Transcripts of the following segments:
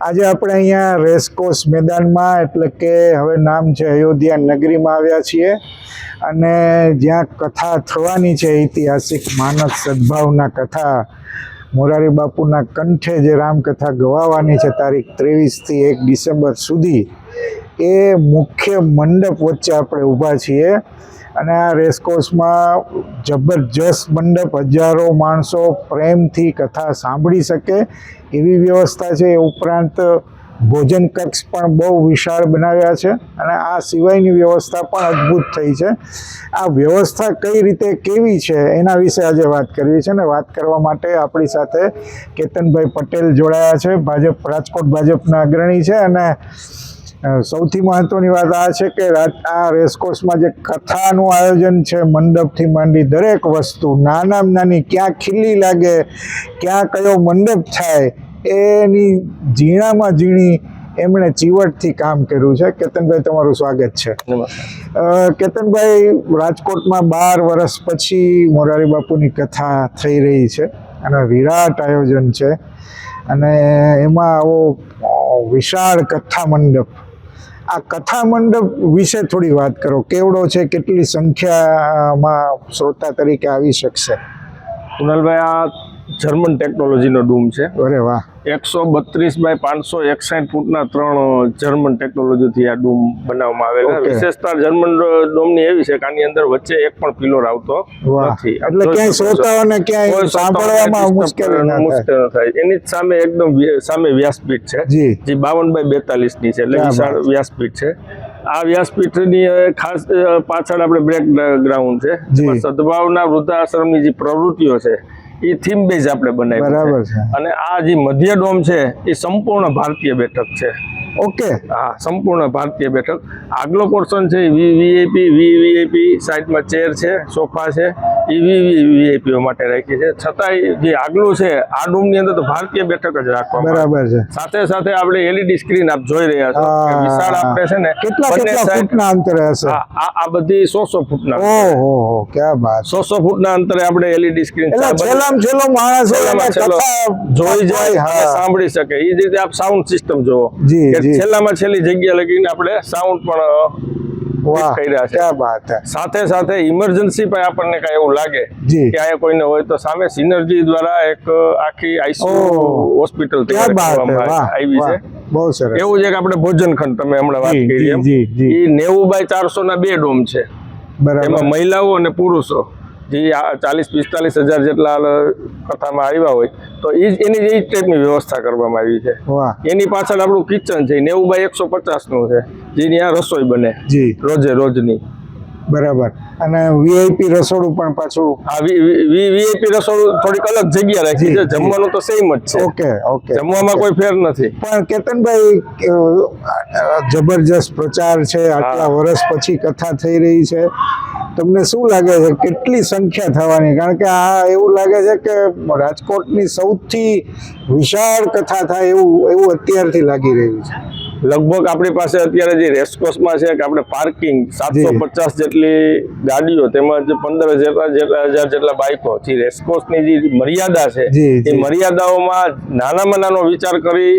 આજે આપણે અહીંયા રેસકોર્સ મેદાનમાં એટલે કે હવે નામ છે અયોધ્યા નગરીમાં આવ્યા છીએ અને જ્યાં કથા થવાની છે ઐતિહાસિક માનવ સદભાવના કથા મોરારી બાપુના કંઠે જે રામકથા ગવાવાની છે તારીખ 23 થી 1 ડિસેમ્બર સુધી એ મુખ્ય મંડપ વચ્ચે આપણે ઊભા છીએ અને આ રેસકોર્સમાં જબરજસ્ત મંડપ હજારો માણસો પ્રેમથી કથા સાંભળી શકે એવી વ્યવસ્થા છે. એ ઉપરાંત ભોજન કક્ષ પણ બહુ વિશાળ બનાવ્યા છે અને આ સિવાયની વ્યવસ્થા પણ અદ્ભુત થઈ છે. આ વ્યવસ્થા કઈ રીતે કેવી છે એના વિશે આજે વાત કરવી છે ને વાત કરવા માટે આપણી સાથે કેતનભાઈ પટેલ જોડાયા છે. રાજકોટ ભાજપના અગ્રણી છે અને સૌથી મહત્વની વાત આ છે કે આ રેસકોર્સમાં જે કથાનું આયોજન છે મંડપથી માંડી દરેક વસ્તુ નાનામાં નાની ક્યાં ખીલી લાગે ક્યાં કયો મંડપ થાય એની ઝીણામાં ઝીણી એમણે ચીવટથી કામ કર્યું છે. કેતનભાઈ તમારું સ્વાગત છે. કેતનભાઈ, રાજકોટમાં 12 વર્ષ પછી મોરારી બાપુની કથા થઈ રહી છે અને વિરાટ આયોજન છે અને એમાં આવો વિશાળ કથા મંડપ, આ કથા મંડપ વિશે થોડી વાત કરો. કેવડો છે, કેટલી સંખ્યામાં શ્રોતા તરીકે આવી શકશે? કુનાલભાઈ, આ જર્મન ટેકનોલોજીનો ડૂમ છે. અરે વાહ! 132 બાય 561 ફૂટના 3 જર્મન ટેકનોલોજીથી આ ડૂમ બનાવવામાં આવેલા. વિશેષતા જર્મન ડોમની એવી છે કે આની અંદર વચ્ચે એક પણ પિલોર આવતો નથી, એટલે ક્યાંય શ્રોતાઓને ક્યાંય સાંભળવામાં મુશ્કેલ ન થાય. એની જ સામે એકદમ સામે વ્યાસપીઠ છે, જે 52 બાય 42 ની છે, એટલે વિશાળ વ્યાસપીઠ છે. આ વ્યાસપીઠની ખાસ પાછળ આપણે બ્રેક ગ્રાઉન્ડ છે, સદભાવના વૃદ્ધાશ્રમની જે પ્રવૃત્તિઓ છે એ થીમ બેઝ આપણે બનાવી છે. અને આ જે મધ્ય ડોમ છે એ સંપૂર્ણ ભારતીય બેઠક છે. ઓકે, હા, સંપૂર્ણ ભારતીય બેઠક. આગલો પોર્શન છે વીવીઆઈપી સાઈડમાં ચેર છે, સોફા છે, એ વીવીઆઈપીઓ માટે રાખી છે. છતાંય જે આગલું છે આ ડોમની અંદર તો ભારતીય બેઠક જ રાખવામાં બરાબર છે. સાથે સાથે આપણે એલઈડી સ્ક્રીન આપ જોઈ રહ્યા છો, વિશાળ આપણે છે ને કેટલા ફૂટના અંતરે હશે? આ બધી 100 ફૂટના. ઓહો, ક્યાં વાત! 100 ફૂટના અંતરે આપણે એલઈડી સ્ક્રીન છેલ્લો માણસ જોઈ જાય, સાંભળી શકે. એ જ રીતે આપ સાઉન્ડ સિસ્ટમ જોવો, છેલ્લામાં છેલ્લી જગ્યા લગીને આપણે સાઉન્ડ પણ કર્યા છે. સાથે સાથે ઇમરજન્સી પણ આપણને કઈ એવું લાગે કે આ કોઈને હોય તો સામે સિનર્જી દ્વારા એક આખી આઈસીયુ હોસ્પિટલ તૈયાર કરવામાં આવી છે. બહુ સરસ. એવું છે કે આપણે ભોજન ખંડ તમે હમણાં વાત કરી એમ, એ 90 બાય 400 ના 2 ડોમ છે. એમાં મહિલાઓ અને પુરુષો જે 40-45 હજાર જેટલા કથામાં આવ્યા હોય તો એની જે ટાઈપની વ્યવસ્થા કરવામાં આવી છે. એની પાછળ આપણું કિચન છે 90 બાય 150 નું છે, જેની આ રસોઈ બને રોજની. બરાબર. અને વીઆઈપી રસોડું પણ પાછું, વીઆઈપી રસોડું થોડીક અલગ જગ્યા રાખી છે. જમવાનું તો સેમ જ છે. ઓકે, જમવામાં કોઈ ફેર નથી. પણ કેતનભાઈ, જબરજસ્ત પ્રચાર છે, આટલા વર્ષ પછી કથા થઈ રહી છે, તમને શું લાગે છે કેટલી સંખ્યા થવાની? કારણ કે આ એવું લાગે છે કે રાજકોટની સૌથી વિશાળ કથા થાય એવું અત્યારથી લાગી રહ્યું છે. લગભગ આપણી પાસે અત્યારે જે રેસકોર્સમાં છે કે આપણે પાર્કિંગ 750 જેટલી ગાડીઓ તેમજ 15,000 જેટલા બાઇકો, જે રેસકોર્સની જે મર્યાદા છે એ મર્યાદાઓમાં નાનામાં નાનો વિચાર કરી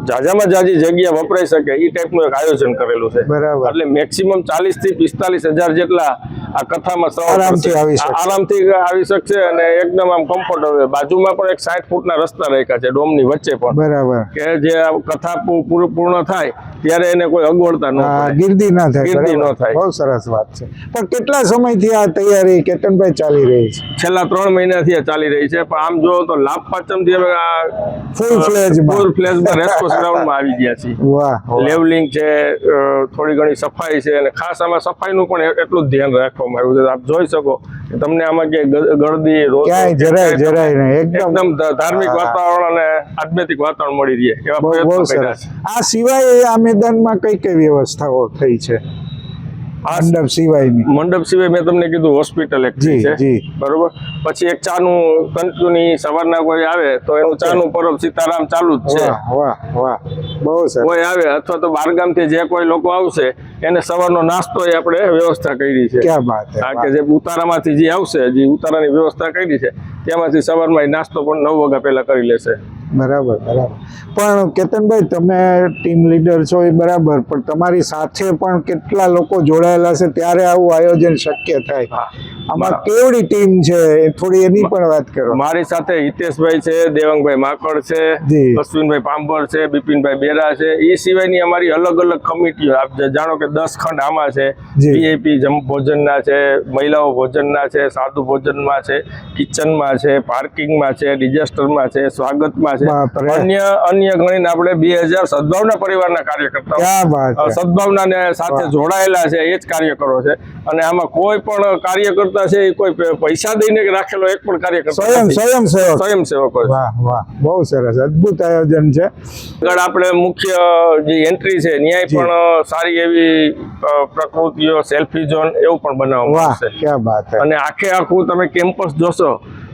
જાજામાં જાજી જગ્યા વપરાઈ શકે એ ટાઈપનું એક આયોજન કરેલું છે. એટલે મેક્સિમમ 40 થી 45 હજાર જેટલા આ કથામાં આરામથી આવી શકશે અને એકદમ આમ કમ્ફર્ટેબલ. બાજુમાં પણ એક 60 ફૂટના રસ્તા રાખ્યા છે ડોમની વચ્ચે પણ, બરાબર, કે જે કથા પૂર્ણ થાય ત્યારે એને કોઈ અગવડતા ન થાય, ગીર્દી ન થાય. બહુ સરસ વાત છે. પણ કેટલા સમયથી આ તૈયારી કેતનભાઈ ચાલી રહી છે? છેલ્લા 3 મહિનાથી આ ચાલી રહી છે. પણ આમ જો તો લાભ પાંચમથી હવે આ ફૂલ ફ્લેજમાં રેસકોર્સ ગ્રાઉન્ડમાં આવી ગયા છે. લેવલિંગ છે, થોડી ઘણી સફાઈ છે અને ખાસ આમાં સફાઈનું પણ એટલું જ ધ્યાન રાખવામાં આવ્યું છે. આપ જોઈ શકો તમને આમાં કે ગળદી જરાય એકદમ ધાર્મિક વાતાવરણ અને આધ્યાત્મિક વાતાવરણ મળી રહે એવા પ્રયત્નો કર્યા છે. આ સિવાય આ મેદાનમાં કઈ કઈ વ્યવસ્થાઓ થઈ છે? મંડપ સિવાય મેં તમને કીધું હોસ્પિટલ એક છે, બરોબર. પછી એક ચાનું કંટુની સવારના કોઈ આવે તો એનું ચાનું પરબ સીતારામ ચાલુ જ છે. કોઈ આવે અથવા તો બહારગામથી જે કોઈ લોકો આવશે એને સવારનો નાસ્તો એ આપણે વ્યવસ્થા કરી છે. કે જે ઉતારામાંથી જે આવશે, જે ઉતારાની વ્યવસ્થા કરી છે તેમાંથી સવારમાં નાસ્તો પણ 9 વાગ્યા પહેલા કરી લેશે. બરાબર બરાબર. પણ કેતનભાઈ, તમે ટીમ લીડર છો એ બરાબર, પણ તમારી સાથે પણ કેટલા લોકો જોડાયેલા છે ત્યારે આવું આયોજન શક્ય થાય? આમાં કેવડી ટીમ છે થોડી એની પણ વાત કરો. મારી સાથે હિતેશભાઈ છે, દેવાંગભાઈ માકડ છે, જી. અશ્વિનભાઈ પાંભર છે, બિપિનભાઈ બેરા છે. એ સિવાયની અમારી અલગ અલગ કમિટીઓ, આપ જાણો કે 10 ખંડ આમાં છે. જી. વીઆઈપી ભોજનના છે, મહિલાઓ ભોજનના છે, સાદુ ભોજનમાં છે, કિચનમાં છે, પાર્કિંગમાં છે, ડિઝાસ્ટરમાં છે, સ્વાગતમાં છે, બાપરે. અન્ય ગણીને આપણે 2000 સદભાવના પરિવારના કાર્યકર્તાઓ, ક્યાં વાત છે. સદભાવનાને સાથે જોડાયેલા છે, એ જ કાર્યકરો છે. અને આમાં કોઈ પણ કાર્યકર્તા છે એ કોઈ પૈસા દઈને રાખેલો એક પણ કાર્યકર્તા સ્વયંસેવકો. વાહ વાહ, બહુ સરસ, અદ્ભુત આયોજન છે. આગળ આપણે મુખ્ય જે એન્ટ્રી છે ન્યાય પણ સારી એવી પ્રકૃતિઓ, સેલ્ફી ઝોન એવું પણ બનાવવામાં વાહ, આવશે. ક્યાં વાત છે. અને આખું તમે કેમ્પસ જોશો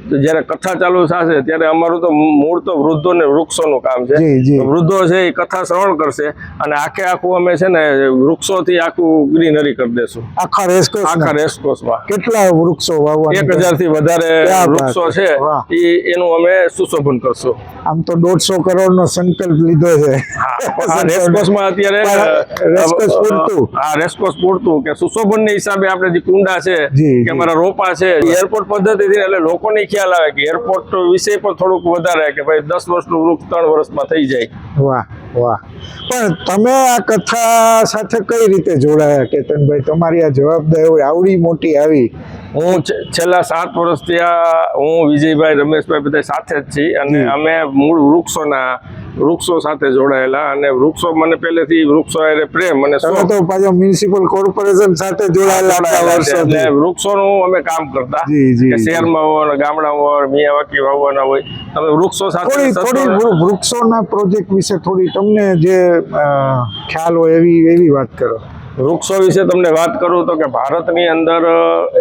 તો જ્યારે કથા ચાલુ થશે ત્યારે અમારું તો મૂળ તો વૃદ્ધો ને વૃક્ષોનું કામ છે. જી, જી. વૃદ્ધો છે એ કથા શ્રવણ કરશે અને આખું અમે છે ને વૃક્ષોથી આખું ગ્રીનરી કરી દેશું આખા રેસકોર્સમાં. કેટલા વૃક્ષો વાવવાના? 1000 થી વધારે ક્યાં વૃક્ષો વાત છે. વાહ. એનું અમે સુશોભન કરશું. આમ તો 150 કરોડ નો સંકલ્પ લીધો છે. રેસકોર્સમાં અત્યારે રેસકોર્સ પૂરતું. રેસકોર્સ પૂરતું કે સુશોભન ના હિસાબે આપણે જે કુંડા છે જી, કે જી. અમારા રોપા છે, એરપોર્ટ પદ્ધતિથી એટલે લોકોને ખ્યાલ આવે કે એરપોર્ટ વિશે પણ થોડુંક વધારે કે ભાઈ 10 વર્ષનું વૃક્ષ 3 વર્ષમાં થઈ જાય. વાહ વાહ. પણ તમે આ કથા સાથે કઈ રીતે જોડાયા કેતનભાઈ? તમારી આ જવાબદારી આવડી મોટી આવી. હું છેલ્લા 7 વર્ષથી હું વિજયભાઈ, રમેશભાઈ બધા સાથે જ છીએ અને અમે મૂળ વૃક્ષો સાથે જોડાયેલા અને વૃક્ષો મને પહેલેથી વૃક્ષો હારે પ્રેમ અને તમે તો પાછો મ્યુનિસિપલ કોર્પોરેશન સાથે જોડાયેલા એટલે વૃક્ષોનું અમે કામ કરતા કે શહેરમાં હોય, ગામડામાં હોય, મિયાવાકી વાવવાના હોય, તમે વૃક્ષો સાથે થોડી વૃક્ષોના પ્રોજેક્ટ વિશે થોડી તમને જે ખ્યાલ હોય એવી વાત કરો. વૃક્ષો વિશે તમને વાત કરું તો કે ભારતની અંદર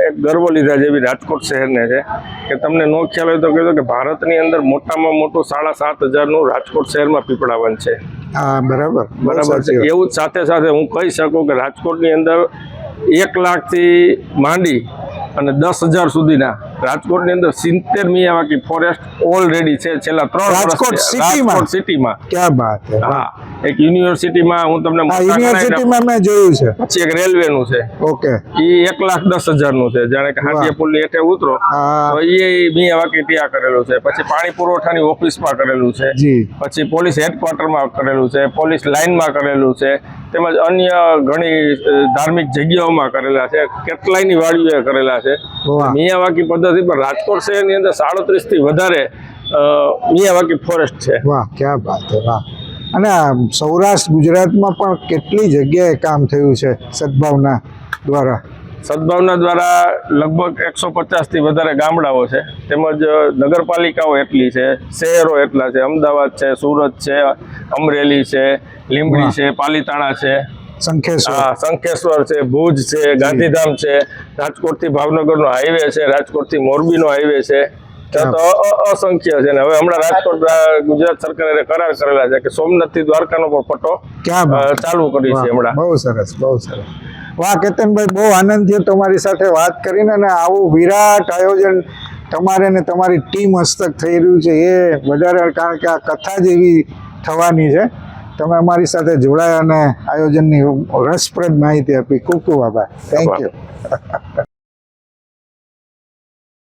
એક ગર્વ લીધા જેવી રાજકોટ શહેરને છે કે તમને નો ખ્યાલ હોય તો કહેતો કે ભારતની અંદર મોટામાં મોટું 7,500 નું રાજકોટ શહેરમાં પીપળાવન છે. હા, બરાબર છે. એવું જ સાથે હું કહી શકું કે રાજકોટની અંદર 1 લાખથી માંડી અને 10,000 સુધીના રાજકોટની અંદર 70 મિયાવાકી ફોરેસ્ટ ઓલરેડી છે છેલ્લા 3 રાજકોટ સિટીમાં. ક્યાં વાત છે. હા, એક યુનિવર્સિટીમાં હું તમને યુનિવર્સિટીમાં મેં જોયું છે. પછી એક રેલવેનું છે. ઓકે. એ 1,10,000 નું છે. જાણે કે હાથીયા પુલની હેઠે ઉતરો તો એ મિયાવાકી ત્યાં કરેલું છે. પછી પાણી પુરવઠાની ઓફિસમાં કરેલું છે. પછી પોલીસ હેડક્વાર્ટરમાં કરેલું છે. પોલીસ લાઇનમાં કરેલું છે. તેમજ અન્ય ઘણી ધાર્મિક જગ્યાઓમાં કરેલા છે. કેટલાયની વાડીઓએ કરેલા છે. મિયાવાકી પદ્ધતિ પર રાજકોટ શહેરની અંદર 37 થી વધારે મિયાવાકી ફોરેસ્ટ છે. વાહ, ક્યાં વાત છે. વાહ. અને સૌરાષ્ટ્ર ગુજરાતમાં પણ કેટલી જગ્યાએ કામ થયું છે સદભાવના દ્વારા. સદભાવના દ્વારા લગભગ 150 થી વધારે ગામડાઓ છે, તેમજ નગરપાલિકાઓ એટલી છે, શહેરો એટલા છે. અમદાવાદ છે, સુરત છે, અમરેલી છે, લીંબડી છે, પાલીતાણા છે, શંખેશ્વર છે, ભુજ છે, ગાંધીધામ છે, રાજકોટથી ભાવનગરનો હાઈવે છે, રાજકોટથી મોરબીનો હાઈવે છે. તો અસંખ્ય છે ને હવે હમણાં રાજકોટ ગુજરાત સરકારે કરાર કરેલા છે કે સોમનાથથી દ્વારકાનો પણ પટ્ટો ચાલુ કરી છે હમણાં. બહુ સરસ, બહુ સરસ. વાહ કેતનભાઈ, બહુ આનંદ થયો તમારી સાથે વાત કરીને. અને આવું વિરાટ આયોજન તમારે ને તમારી ટીમ હસ્તક થઈ રહ્યું છે એ વધારે, કારણ કે આ કથા જ એવી થવાની છે. તમે અમારી સાથે જોડાયા અને આયોજનની રસપ્રદ માહિતી આપી. ખૂબ ખૂબ આભાર. Thank you.